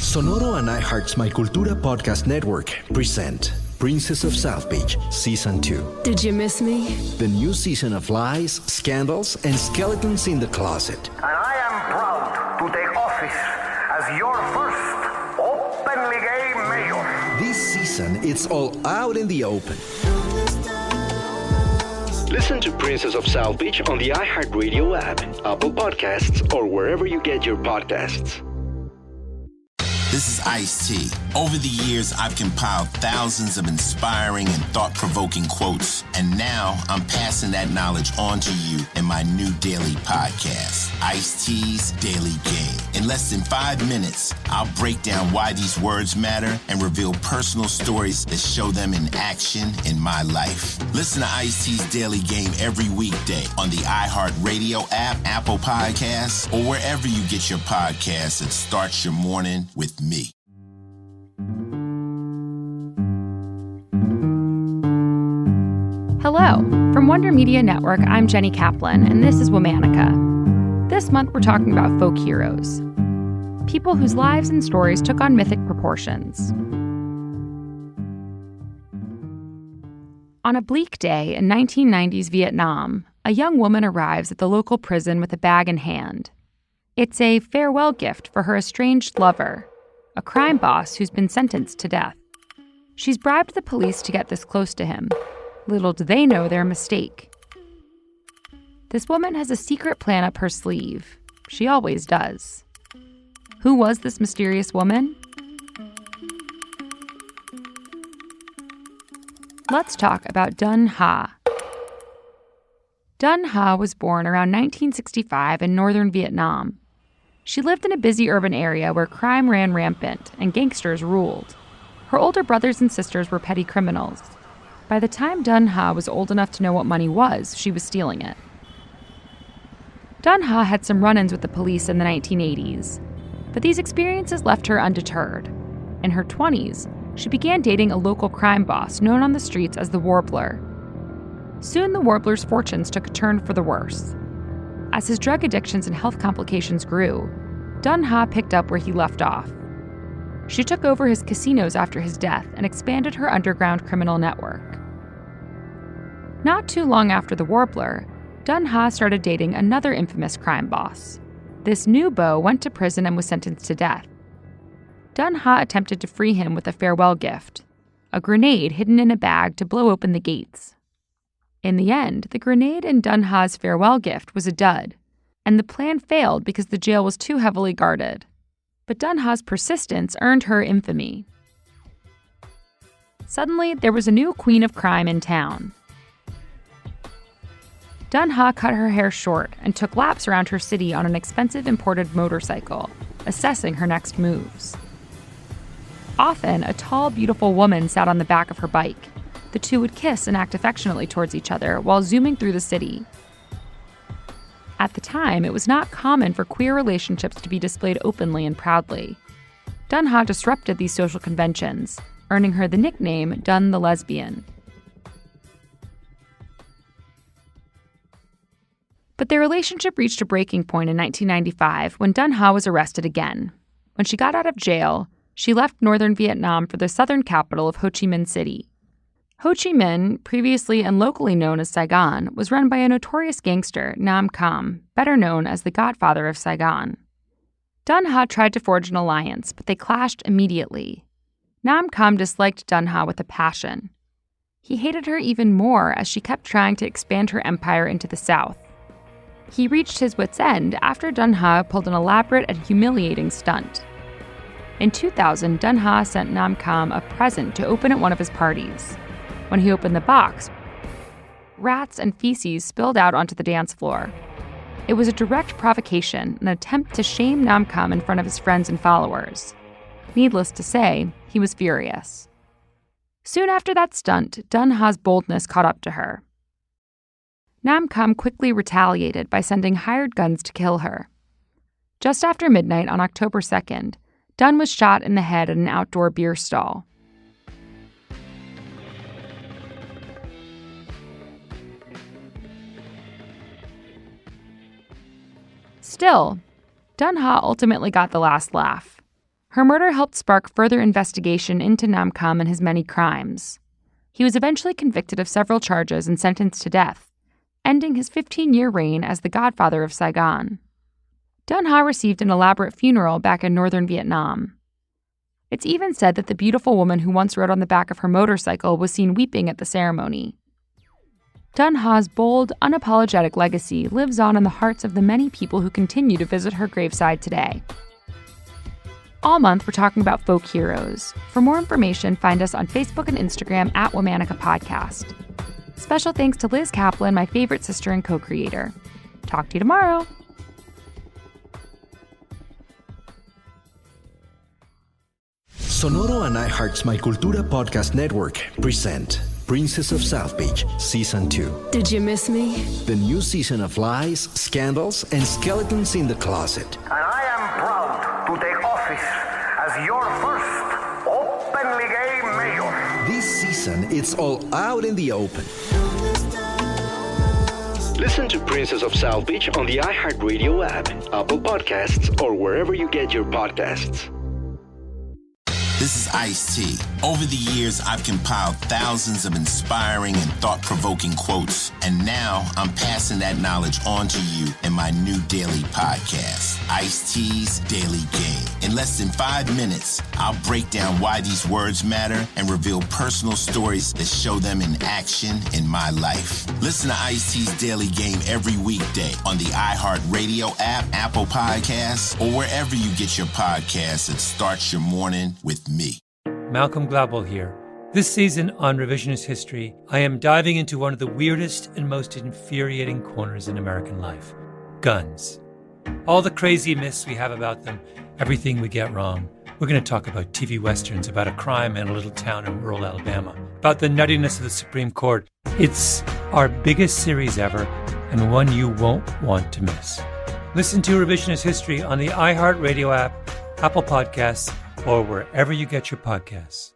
Sonoro and iHeart's My Cultura podcast network present Princess of South Beach Season 2. Did you miss me? The new season of lies, scandals, and skeletons in the closet. And I am proud to take office as your first openly gay mayor. This season, it's all out in the open. Listen to Princess of South Beach on the iHeartRadio app, Apple Podcasts, or wherever you get your podcasts. This is Ice-T. Over the years, I've compiled thousands of inspiring and thought-provoking quotes, and now I'm passing that knowledge on to you in my new daily podcast, Ice-T's Daily Game. In less than 5 minutes, I'll break down why these words matter and reveal personal stories that show them in action in my life. Listen to Ice-T's Daily Game every weekday on the iHeartRadio app, Apple Podcasts, or wherever you get your podcasts and start your morning with me. Hello. From Wonder Media Network, I'm Jenny Kaplan, and this is Womanica. This month, we're talking about folk heroes. People whose lives and stories took on mythic proportions. On a bleak day in 1990s Vietnam, a young woman arrives at the local prison with a bag in hand. It's a farewell gift for her estranged lover, a crime boss who's been sentenced to death. She's bribed the police to get this close to him. Little do they know their mistake. This woman has a secret plan up her sleeve. She always does. Who was this mysterious woman? Let's talk about Dung Ha. Dung Ha was born around 1965 in northern Vietnam. She lived in a busy urban area where crime ran rampant and gangsters ruled. Her older brothers and sisters were petty criminals. By the time Dung Ha was old enough to know what money was, she was stealing it. Dung Ha had some run-ins with the police in the 1980s, but these experiences left her undeterred. In her 20s, she began dating a local crime boss known on the streets as the Warbler. Soon the Warbler's fortunes took a turn for the worse. As his drug addictions and health complications grew, Dung Ha picked up where he left off. She took over his casinos after his death and expanded her underground criminal network. Not too long after the Warbler, Dung Ha started dating another infamous crime boss. This new beau went to prison and was sentenced to death. Dung Ha attempted to free him with a farewell gift, a grenade hidden in a bag to blow open the gates. In the end, the grenade in Dung Ha's farewell gift was a dud, and the plan failed because the jail was too heavily guarded. But Dung Ha's persistence earned her infamy. Suddenly, there was a new queen of crime in town. Dung Ha cut her hair short and took laps around her city on an expensive imported motorcycle, assessing her next moves. Often, a tall, beautiful woman sat on the back of her bike. The two would kiss and act affectionately towards each other while zooming through the city. At the time, it was not common for queer relationships to be displayed openly and proudly. Dung Ha disrupted these social conventions, earning her the nickname Dung the Lesbian. But their relationship reached a breaking point in 1995 when Dung Ha was arrested again. When she got out of jail, she left northern Vietnam for the southern capital of Ho Chi Minh City. Ho Chi Minh, previously and locally known as Saigon, was run by a notorious gangster, Nam Cam, better known as the Godfather of Saigon. Dung Ha tried to forge an alliance, but they clashed immediately. Nam Cam disliked Dung Ha with a passion. He hated her even more as she kept trying to expand her empire into the south. He reached his wit's end after Dung Ha pulled an elaborate and humiliating stunt. In 2000, Dung Ha sent Nam Cam a present to open at one of his parties. When he opened the box, rats and feces spilled out onto the dance floor. It was a direct provocation, an attempt to shame Nam Cam in front of his friends and followers. Needless to say, he was furious. Soon after that stunt, Dung Ha's boldness caught up to her. Nam Cam quickly retaliated by sending hired guns to kill her. Just after midnight on October 2nd, Dung was shot in the head at an outdoor beer stall. Still, Dung Ha ultimately got the last laugh. Her murder helped spark further investigation into Nam Kam and his many crimes. He was eventually convicted of several charges and sentenced to death, ending his 15-year reign as the Godfather of Saigon. Dung Ha received an elaborate funeral back in northern Vietnam. It's even said that the beautiful woman who once rode on the back of her motorcycle was seen weeping at the ceremony. Dung Ha's bold, unapologetic legacy lives on in the hearts of the many people who continue to visit her graveside today. All month, we're talking about folk heroes. For more information, find us on Facebook and Instagram at Womanica Podcast. Special thanks to Liz Kaplan, my favorite sister and co-creator. Talk to you tomorrow. Sonoro and iHeart's My Cultura podcast network present Princess of South Beach Season 2. Did you miss me? The new season of lies, scandals, and skeletons in the closet. And I am proud to take office as your first openly gay mayor. This season, it's all out in the open. Listen to Princess of South Beach on the iHeartRadio app, Apple Podcasts, or wherever you get your podcasts. This is Ice-T. Over the years, I've compiled thousands of inspiring and thought-provoking quotes, and now I'm passing that knowledge on to you in my new daily podcast, Ice-T's Daily Game. In less than 5 minutes, I'll break down why these words matter and reveal personal stories that show them in action in my life. Listen to Ice-T's Daily Game every weekday on the iHeartRadio app, Apple Podcasts, or wherever you get your podcasts and start your morning with me. Malcolm Gladwell here. This season on Revisionist History, I am diving into one of the weirdest and most infuriating corners in American life: guns. All the crazy myths we have about them, everything we get wrong. We're going to talk about TV westerns, about a crime in a little town in rural Alabama, about the nuttiness of the Supreme Court. It's our biggest series ever, and one you won't want to miss. Listen to Revisionist History on the iHeartRadio app, Apple Podcasts, or wherever you get your podcasts.